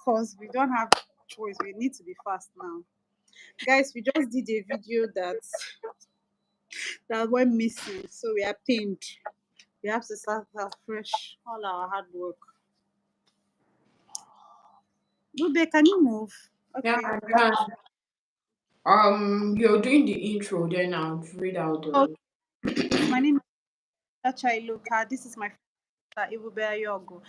course, we don't have choice. We need to be fast now. Guys, we just did a video that went missing, so we are pained. We have to start afresh all our hard work. Rube, can you move? Yeah, Okay. I can. You're doing the intro, then I'll read out Oh, the. yes, my name is Achai Luka. This is my friend Ibube Yogo.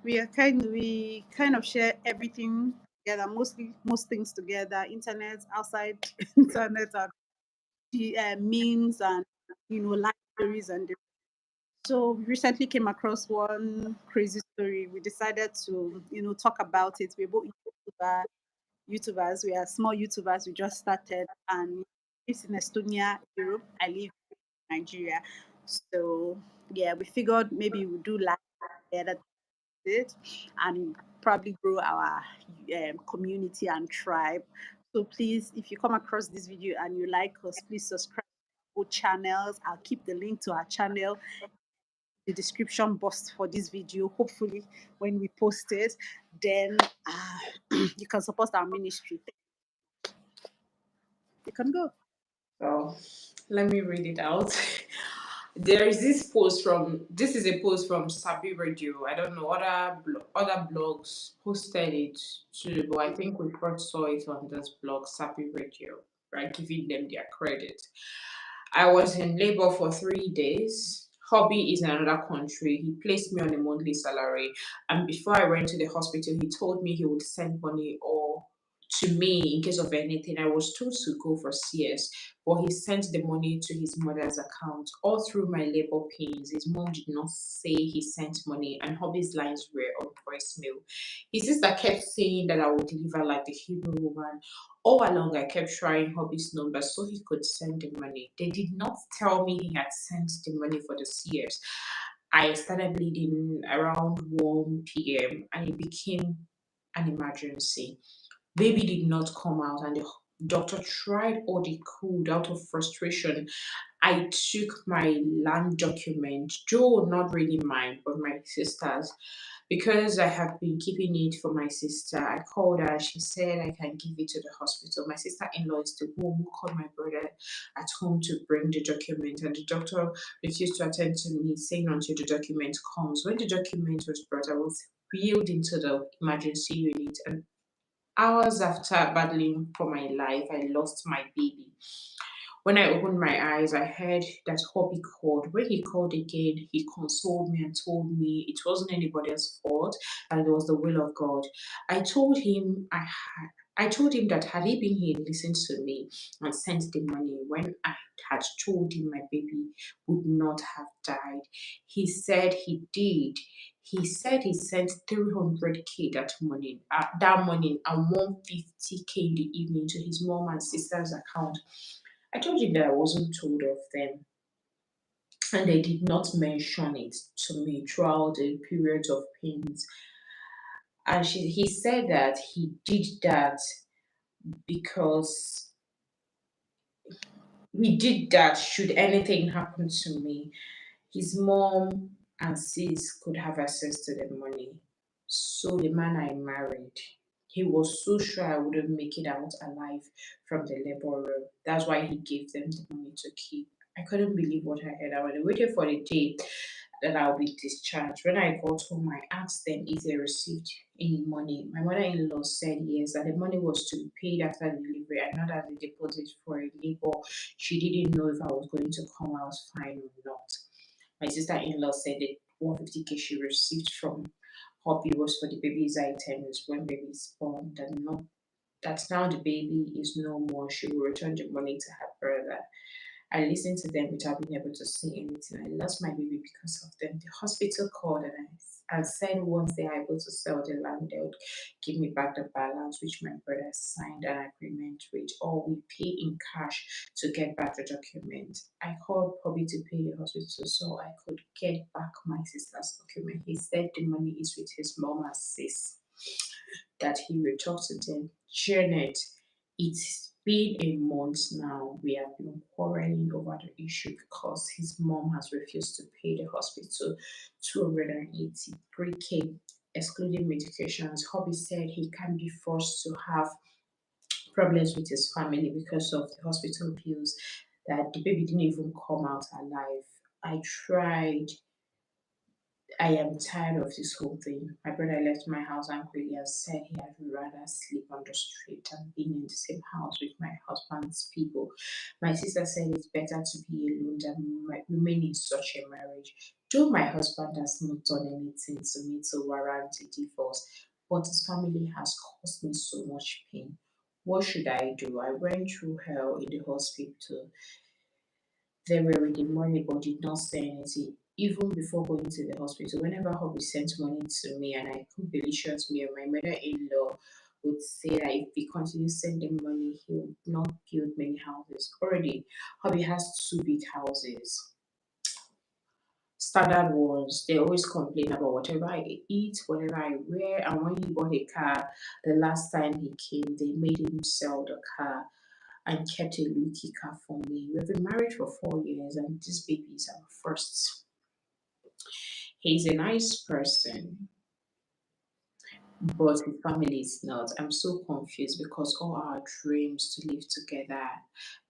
We kind of share everything together, mostly most things together, internet, outside internet, and the memes and life stories and so we recently came across one crazy story. We decided to talk about it. We're both YouTubers. We are small YouTubers. We just started and it's in Estonia, Europe. I live in Nigeria. So yeah, we figured maybe we'll do live together it and probably grow our community and tribe. So please, if you come across this video and you like us, please subscribe to our channels. I'll keep the link to our channel the description box for this video. Hopefully, when we post it, then you can support our ministry. You can go. So let me read it out. There is this post from. This is a post from Sabi Radio. I don't know other blogs posted it too, but I think we first saw it on this blog, Sabi Radio. Right, giving them their credit. I was in labor for 3 days. Hobby is in another country. He placed me on a monthly salary. And before I went to the hospital, he told me he would send money or to me in case of anything. I was told to go for CS, but he sent the money to his mother's account. All through my labor pains, his mom did not say he sent money, and Hobby's lines were on voicemail. His sister kept saying that I would deliver like the Hebrew woman. All along, I kept trying Hobby's number so he could send the money. They did not tell me he had sent the money for the CS. I started bleeding around 1 p.m. and it became an emergency. Baby did not come out, and the doctor tried all he could out of frustration. I took my land document, Joe, not really mine, but my sister's, because I have been keeping it for my sister. I called her, she said I can give it to the hospital. My sister in law is the one who called my brother at home to bring the document, and the doctor refused to attend to me, saying until the document comes. When the document was brought, I was wheeled into the emergency unit, and hours after battling for my life, I lost my baby. When I opened my eyes, I heard that Hobby called. When he called again, he consoled me and told me it wasn't anybody's fault and it was the will of God. I told him I told him that had he been here, listened to me and sent the money when I had told him my baby would not have died. He said he did. He said he sent 300K that morning and 150K in the evening to his mom and sister's account. I told him that I wasn't told of them, and they did not mention it to me throughout the periods of pains. And he said that he did that because he did that should anything happen to me, his mom and sis could have access to the money. So the man I married, he was so sure I wouldn't make it out alive from the labor room. That's why he gave them the money to keep. I couldn't believe what I heard. I was waiting for the day that I'll be discharged. When I got home, I asked them if they received any money. My mother-in-law said yes, that the money was to be paid after delivery and not as a deposit for a labor. She didn't know if I was going to come out fine or not. My sister-in-law said that 150K she received from Hobby was for the baby's items when baby is born. That now the baby is no more. She will return the money to her brother. I listened to them without being able to say anything. I lost my baby because of them. The hospital called and said once they are able to sell the land, they would give me back the balance, which my brother signed an agreement with, or we pay in cash to get back the document. I called Bobby to pay the hospital so I could get back my sister's document. He said the money is with his mom and sis, that he will talk to them. Janet, it's been a month now. We have been quarreling over the issue because his mom has refused to pay the hospital 283K. excluding medications. Hobby said he can be forced to have problems with his family because of the hospital bills, that the baby didn't even come out alive. I tried. I am tired of this whole thing. My brother left my house angrily and said he had rather sleep on the street than being in the same house with my husband's people. My sister said it's better to be alone than remain in such a marriage. Though my husband has not done anything to me to warrant a divorce, but his family has caused me so much pain. What should I do? I went through hell in the hospital. They were with the money but did not say anything. Even before going to the hospital, whenever hubby sent money to me and I cook delicious meal, my mother-in-law would say that if we continue sending money, he would not build many houses. Already, hubby has two big houses, standard ones. They always complain about whatever I eat, whatever I wear, and when he bought a car, the last time he came, they made him sell the car and kept a Lucky car for me. We've been married for 4 years and this baby is our first. He's a nice person, but his family is not. I'm so confused because all our dreams to live together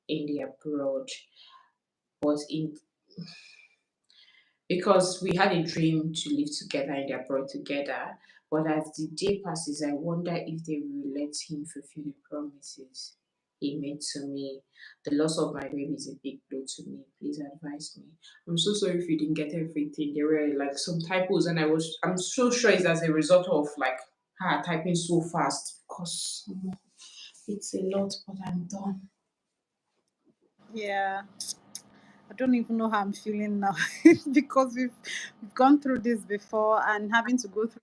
in the abroad, but in because we had a dream to live together in the abroad together. But as the day passes, I wonder if they will let him fulfill the promises he made to me. The loss of my baby is a big blow to me. Please advise me. I'm so sorry if you didn't get everything. There were like some typos, and I'm so sure it's as a result of like her typing so fast because it's a lot, but I'm done. Yeah, I don't even know how I'm feeling now because we've gone through this before, and having to go through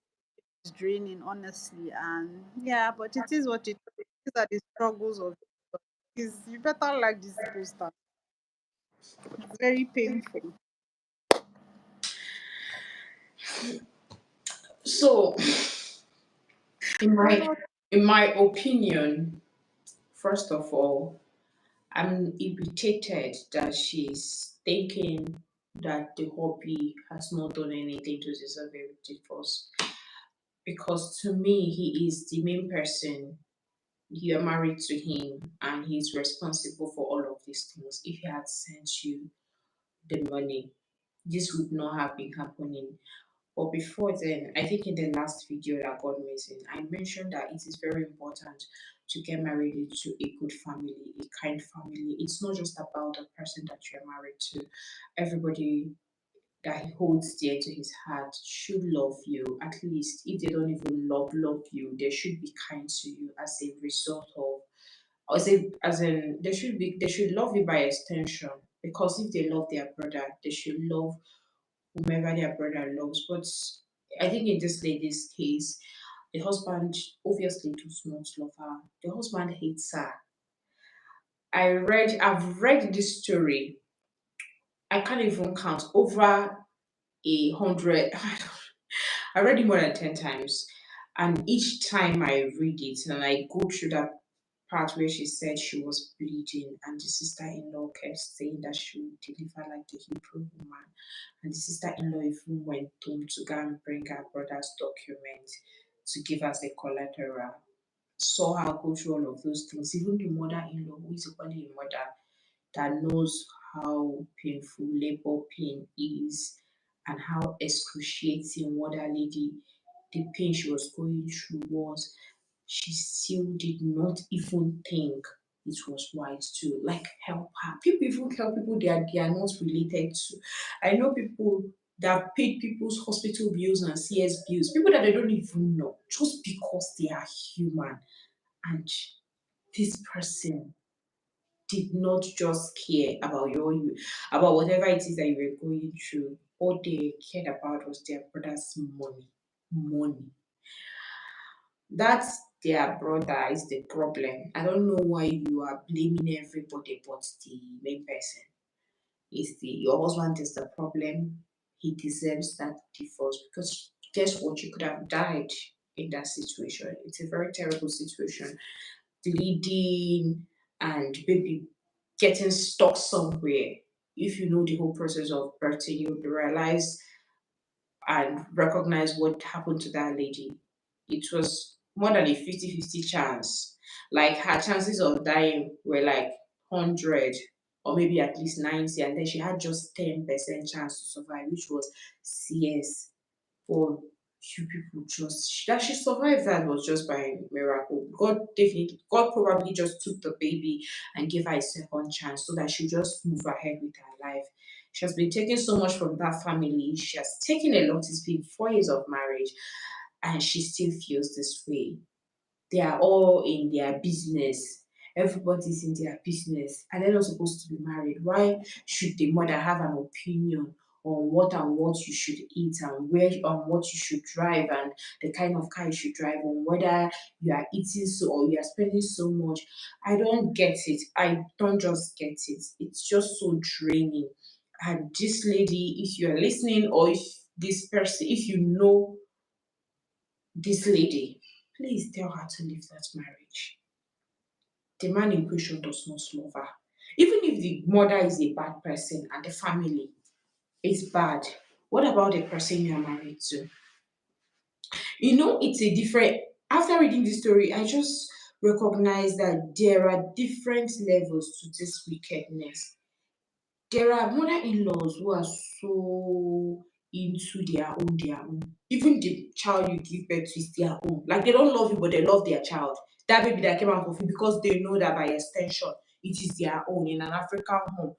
is draining, honestly. And yeah, but it is what it is. These are the struggles of it. Is you better like this poster. It's very painful. So, in my Oh, in my opinion, first of all, I'm irritated that she's thinking that the hobby has not done anything to deserve a divorce. Because to me, he is the main person. You are married to him and he's responsible for all of these things. If he had sent you the money, this would not have been happening. But before then, I think in the last video that got missing, I mentioned that it is very important to get married into a good family, a kind family. It's not just about the person that you're married to. Everybody that he holds dear to his heart should love you. At least if they don't even love you, they should be kind to you as a result of, as in they should love you by extension. Because if they love their brother, they should love whomever their brother loves. But I think in this lady's case, the husband obviously does not love her. The husband hates her. I've read this story. I can't even count over 100. I read it more than 10 times, and each time I read it and I go through that part where she said she was bleeding, and the sister-in-law kept saying that she would deliver like the Hebrew woman, and the sister-in-law even went home to go and bring her brother's document to give as a collateral. Saw her go through all of those things. Even the mother-in-law, who is equally a mother, that knows how painful labor pain is and how excruciating what that lady, the pain she was going through was, she still did not even think it was wise to like help her. People even help people they are not related to. I know people that paid people's hospital bills and CS bills, people that they don't even know, just because they are human. And this person did not just care about about whatever it is that you were going through. All they cared about was their brother's money. Money. That's their brother is the problem. I don't know why you are blaming everybody but the main person. Is the your husband is the problem. He deserves that divorce because guess what? You could have died in that situation. It's a very terrible situation. Bleeding and maybe getting stuck somewhere. If you know the whole process of birthing, you realize and recognize what happened to that lady. It was more than a 50-50 chance. Like her chances of dying were like 100 or maybe at least 90, and then she had just 10% chance to survive, which was CS. For you people, just that she survived, that was just by miracle. God probably just took the baby and gave her a second chance so that she just move ahead with her life. She has been taking so much from that family. She has taken a lot. It's been 4 years of marriage, and she still feels this way. They are all in their business. Everybody's in their business, and they're not supposed to be married. Why should the mother have an opinion on what and what you should eat and where on what you should drive and the kind of car you should drive, on whether you are eating so or you are spending so much? I don't get it. I don't just get it. It's just so draining. And this lady, if you are listening, or if this person, if you know this lady, please tell her to leave that marriage. The man in question does not love her. Even if the mother is a bad person and the family is bad, what about the person you are married to? It's a different. After reading this story, I just recognize that there are different levels to this wickedness. There are mother-in-laws who are so into their own. Even the child you give birth to is their own. Like they don't love you, but they love their child. That baby that came out of you, because they know that by extension it is their own. In an African home,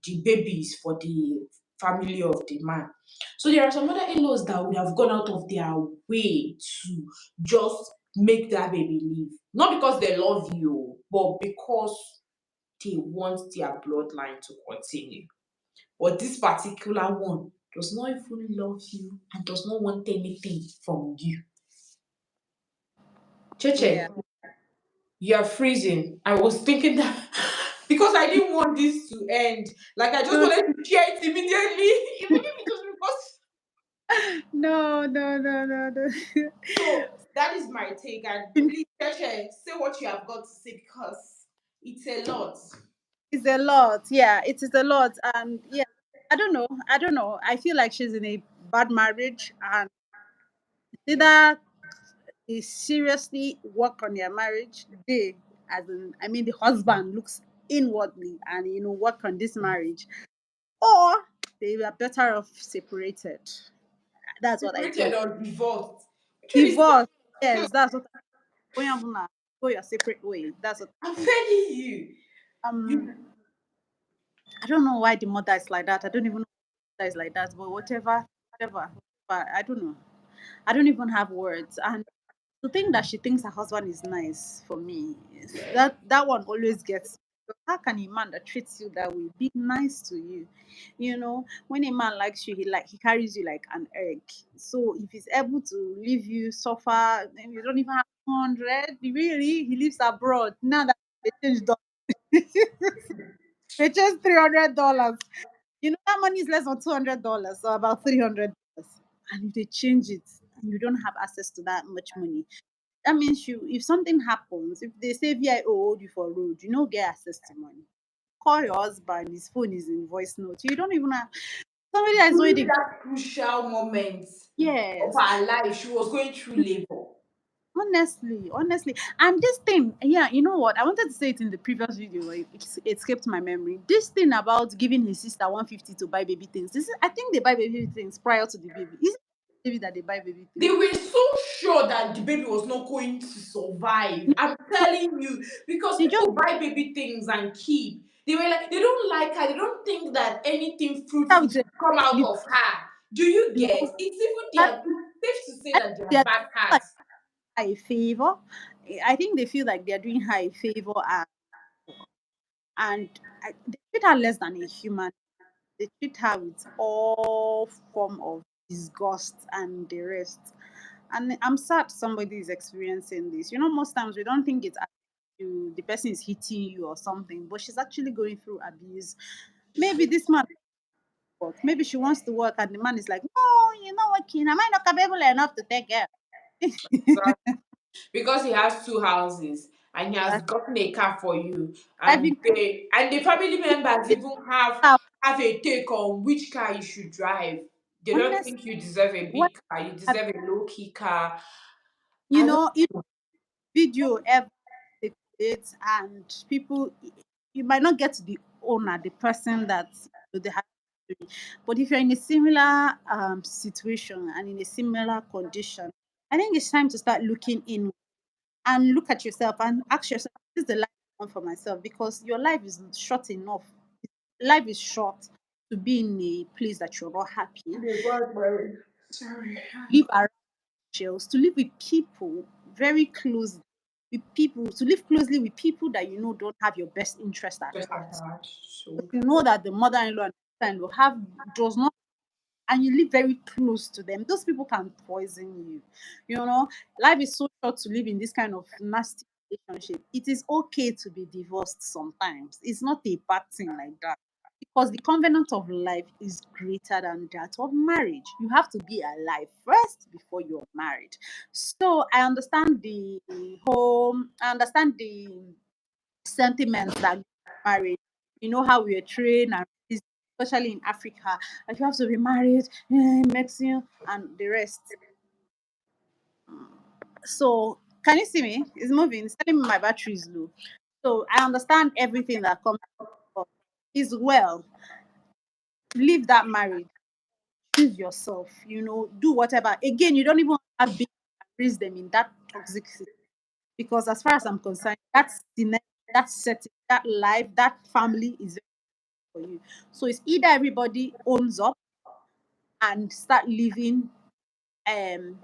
the baby is for the family of the man. So there are some mother-in-laws that would have gone out of their way to just make that baby live. Not because they love you, but because they want their bloodline to continue. But this particular one does not even love you and does not want anything from you. Yeah. Cheche, you are freezing. I was thinking that because I didn't want this to end. Like I just No, wanted to share it immediately. Even if it was because. no. So that is my take. And please, Cheche, say what you have got to say because it's a lot. It's a lot. Yeah, it is a lot. And yeah, I don't know. I don't know. I feel like she's in a bad marriage, and either they seriously work on their marriage. They, as in, I mean, the husband looks inwardly and work on this marriage, or they are better off separated. That's what I Separated think. or divorced. Which one is Divorce. Yes, that's what. Go your separate way. That's what. I'm telling you. Um, You I don't know why the mother is like that. I don't even know why the mother is like that. But whatever. But I don't know. I don't even have words. And to think that she thinks her husband is nice for me, that one always gets. How can a man that treats you that way be nice to you? When a man likes you, he carries you like an egg. So if he's able to leave you suffer, then you don't even have 200. Really, he lives abroad now that they changed. They changed $300. That money is less than $200, so about $300. And if they change it and you don't have access to that much money, that means if something happens, if they say VIO hold you for road, you don't get access to money. Call your husband, his phone is in voice note. You don't even have somebody that is during already. that crucial moment of Yes. her life, she was going through labor. Honestly, and this thing, yeah, you know what? I wanted to say it in the previous video, but it escaped my memory. This thing about giving his sister 150 to buy baby things. I think they buy baby things prior to the baby. Is it the baby that they buy baby They things? were so sure that the baby was not going to survive. I'm telling you, because They just people buy baby things and keep. They were like, they don't like her. They don't think that anything fruitful have should the, come out the, of her. Do you the get? whole. It's even I, their. It's safe to say I that they are think bad they're cats. like a favor. I think they feel like they're doing her a favor, and they treat her less than a human. They treat her with all form of disgust and the rest. And I'm sad somebody is experiencing this. Most times we don't think it's you, the person is hitting you or something, but she's actually going through abuse. Maybe this man work. Maybe she wants to work, and the man is like, "No, you're not working. Am I not capable enough to take care?" Because he has two houses and he has That's gotten a car for you, and driving the family members even have a take on which car you should drive. They don't Honestly, think you deserve a what big car. You have, deserve a low key car. you I don't know, video ever circulates and people, you might not get to the owner, the person that they have to be. But if you're in a similar situation and in a similar condition, I think it's time to start looking in and look at yourself and ask yourself, this is the life I want for myself, because your life is short enough. Life is short to be in a place that you're not happy. they got married. Sorry. Live around shells, to live with people very close with people, to live closely with people that you know don't have your best interest at Just heart. attached. So You know that the mother-in-law and sister-in-law have does not, and you live very close to them. Those people can poison you. You know, life is so short to live in this kind of nasty relationship. It is okay to be divorced sometimes. It's not a bad thing like that. Because the covenant of life is greater than that of marriage. You have to be alive first before you're married. So I understand the sentiments that marriage. You know how we are trained and raised, especially in Africa, that you have to be married, Mexican, and the rest. So can you see me? It's moving. It's telling me my battery is low. So I understand everything that comes up. Is well, leave that marriage, choose yourself, do whatever. Again, you don't even have to raise them in that toxic situation. Because as far as I'm concerned, that setting, that life, that family is for you. So it's either everybody owns up and start living um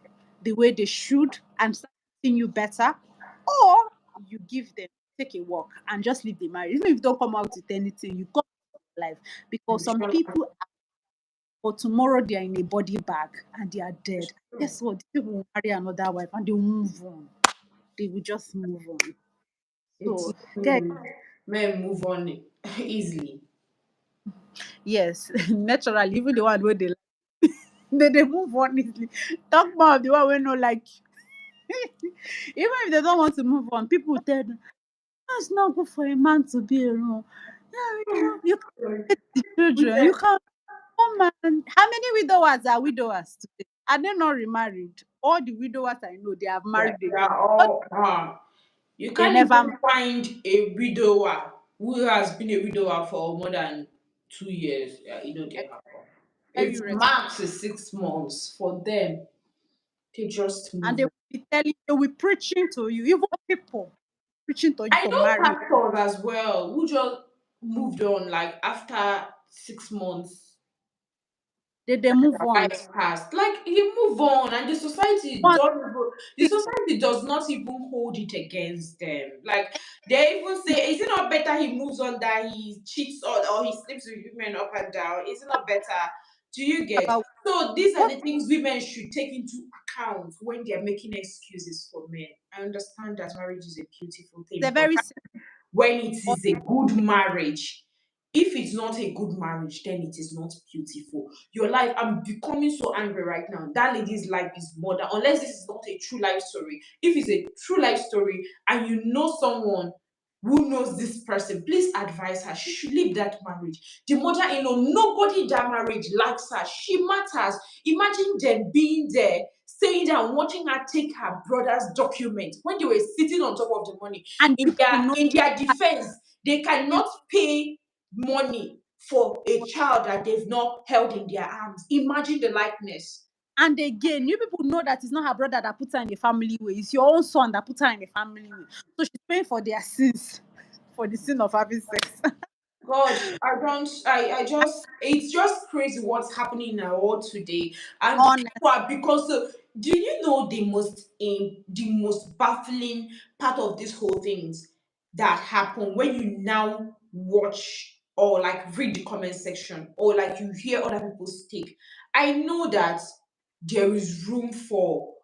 the way they should and start treating you better, or you give them, take a walk and just leave the marriage. Even if you don't come out with anything, you come life. Because some people, for tomorrow, they are in a body bag and they are dead. Guess what? These people will marry another wife and they will move on. They will just move on. it's So, guys, men move on easily. yes, naturally, even the one where they like, they move on easily. Talk more of the one where no like even if they don't want to move on, people will tell them, that's not good for a man to be alone. Yeah, you can Like, get the children. You can come and how many widowers are widowers today? Are they not remarried? All the widowers I know, they have yeah, married they are again. But all you they can't never even find a widower who has been a widower for more than 2 years. Yeah, they I happen. tell It's you respect. max is 6 months for them. They just And move they on. will be telling, they will be preaching to you, even people preaching to you I for know marriage. pastors as well who just moved on like after 6 months They move on. life passed. Like you move on, and One the thing, society does not even hold it against them. Like they even say, is it not better he moves on than he cheats on or he sleeps with women up and down? Is it not better? Do you get? about So these are what the things women should take into account when they're making excuses for men. I understand that marriage is a beautiful they're thing, but very when it simple. is a good marriage. If it's not a good marriage, then it is not beautiful. Your life, I'm becoming so angry right now. That lady's life is more than, unless this is not a true life story. If it's a true life story and you know someone who knows this person, please advise her. She should leave that marriage. The mother in law, nobody in that marriage likes her. She matters. Imagine them being there, staying there and watching her take her brother's document when they were sitting on top of the money. And In you their people know in their defense, they you cannot pay money for a child that they've not held in their arms. Imagine the likeness. and again, you people know that it's not her brother that put her in the family way. It's your own son that put her in the family way. So she's paying for their sins, for the sin of having sex. God, I don't, I just, it's just crazy what's happening in our world today. And Honest. people are, because, do you know the most baffling part of this whole things that happen when you now watch or like read the comment section or like you hear other people's take? I know that there is room for,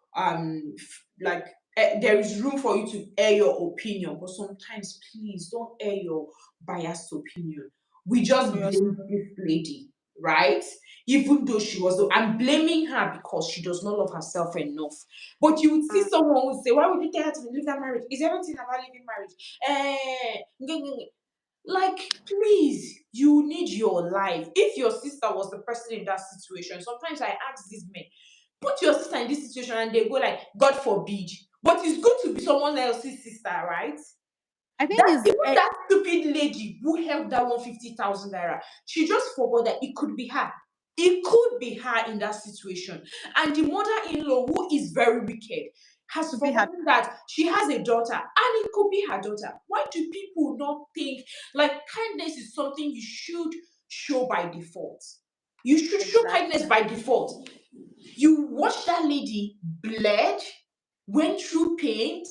like, there is room for you to air your opinion, but sometimes please don't air your biased opinion. We just Yes. blame this lady, right? Even though she was, I'm blaming her because she does not love herself enough. But you would see someone who would say, why would you tell her to leave that marriage? Is everything about leaving marriage? Like, please, you need your life. If your sister was the person in that situation, sometimes I ask these men, put your sister in this situation, and they go like, God forbid. But it's good to be someone else's sister, right? I think That is even that stupid lady who held that 150,000 naira, she just forgot that it could be her. It could be her in that situation. And the mother-in-law, who is very wicked, has to be happy. forgotten that she has a daughter, and it could be her daughter. Why do people not think like kindness is something you should show by default? You should show kindness Exactly. by default. You watch that lady bled, went through pain,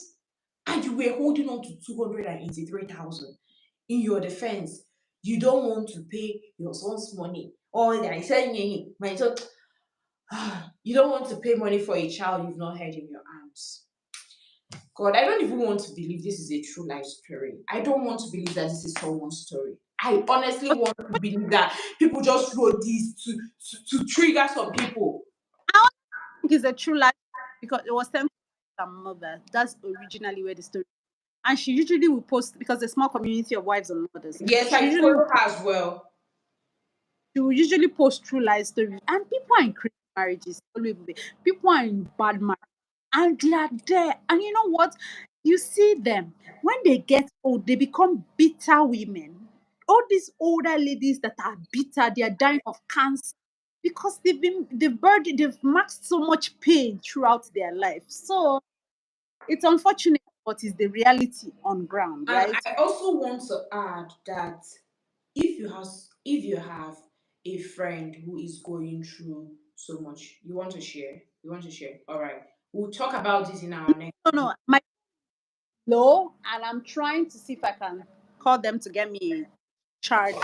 and you were holding on to 283,000. In your defense, you don't want to pay your son's money. Or they are saying, my son, you don't want to pay money for a child you've not held in your arms. God, I don't even want to believe this is a true life story. I don't want to believe that this is someone's story. I honestly Okay. want to believe that people just wrote this to trigger some people. I don't think it's a true life because it was sent to her mother. That's originally where the story. And she usually will post because a small community of wives and mothers. Yes, She I usually will follow her as well. she will usually post true life stories. And people are in crazy marriages. Always be. People are in bad marriage. And they are there. And you know what? You see them when they get old, they become bitter women. All these older ladies that are bitter, they are dying of cancer because they've maxed so much pain throughout their life. So it's unfortunate, but it's the reality on ground, And right? I also want to add that if you have a friend who is going through so much, you want to share. You want to share. All right. We'll talk about this in our next No, video. no, my low, and I'm trying to see if I can call them to get me a charge.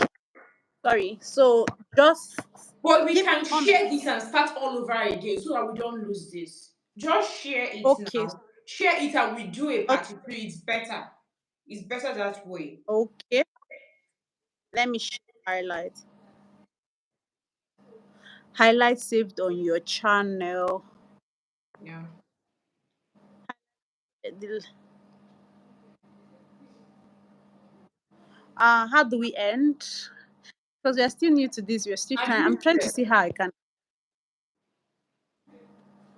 Sorry. So just But we give me can a moment. share this and start all over again so that we don't lose this. Just share it Okay. now. Share it and we do a Okay. part 2. It's better. It's better that way. Okay. Let me share highlight. Highlight saved on your channel. Yeah. The- how do we end? Because we are still new to this. We're still Have trying. you I'm trying to shared? see how I can.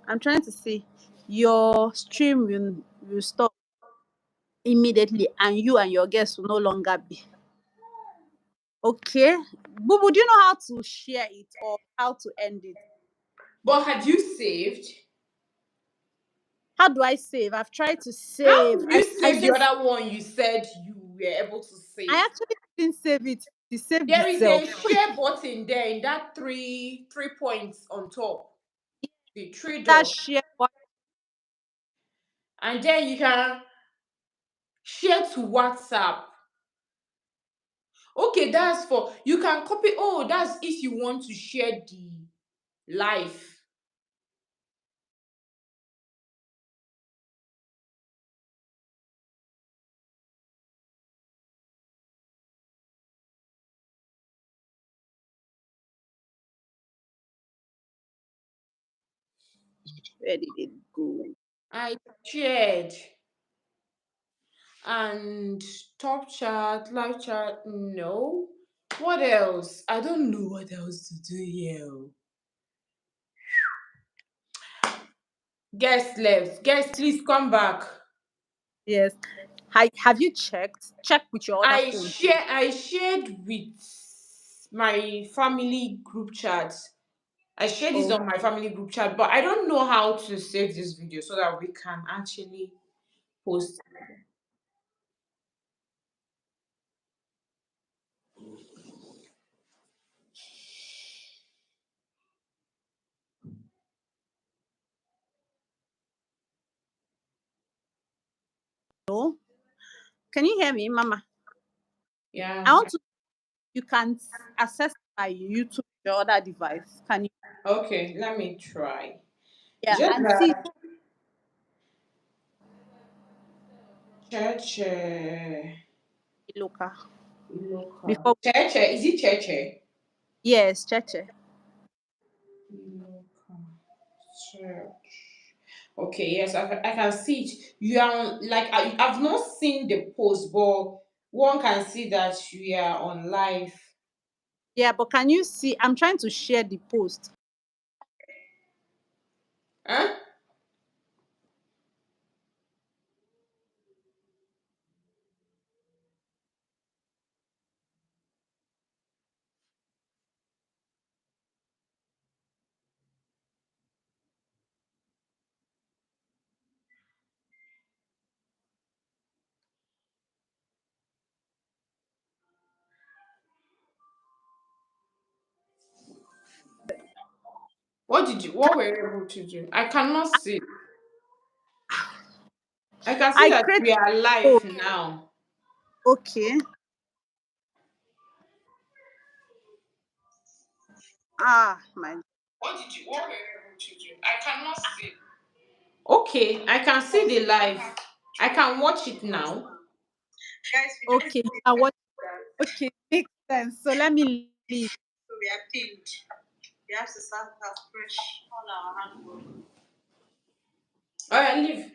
I'm trying to see your stream will stop immediately, and you and your guests will no longer be. Okay. Bubu, do you know how to share it or how to end it? But had you saved? How do I save? I've tried to How save. did I you I save the guess other one you said you were able to I save? actually didn't save it. It saved There is a itself. share button there in that three points on top, the three That dots, share what and then you can share to WhatsApp. Okay, that's for you can copy. Oh, that's if you want to share the live. where did it go? I shared and top chat, live chat. No. What else? I don't know what else to do here. Guest left. Guest, please come back. Yes. Have you checked? Check with your other phone too. I shared with my family group chat. I shared this Oh, on my family group chat, but I don't know how to save this video so that we can actually post. no. Can you hear me, Mama? I Yeah. want to. You can access my YouTube your other device. Can you? Okay, let me try. Yeah, Just and see that church local local. before. Church, is it church? Yes, check it. Local church. Okay, yes, I can see it. You are like I've not seen the post, but One can see that we are on live. Yeah, but can you see? I'm trying to share the post. Huh? What were you able to do? I cannot see. I can see I that create. we are Oh, live now. okay. My. What were you able to do? I cannot see. Okay, I can see the live. I can watch it now. Okay, you are what? Okay, makes sense. So let me leave. So we are pinned. We have to start fresh on our handwork. All right, leave.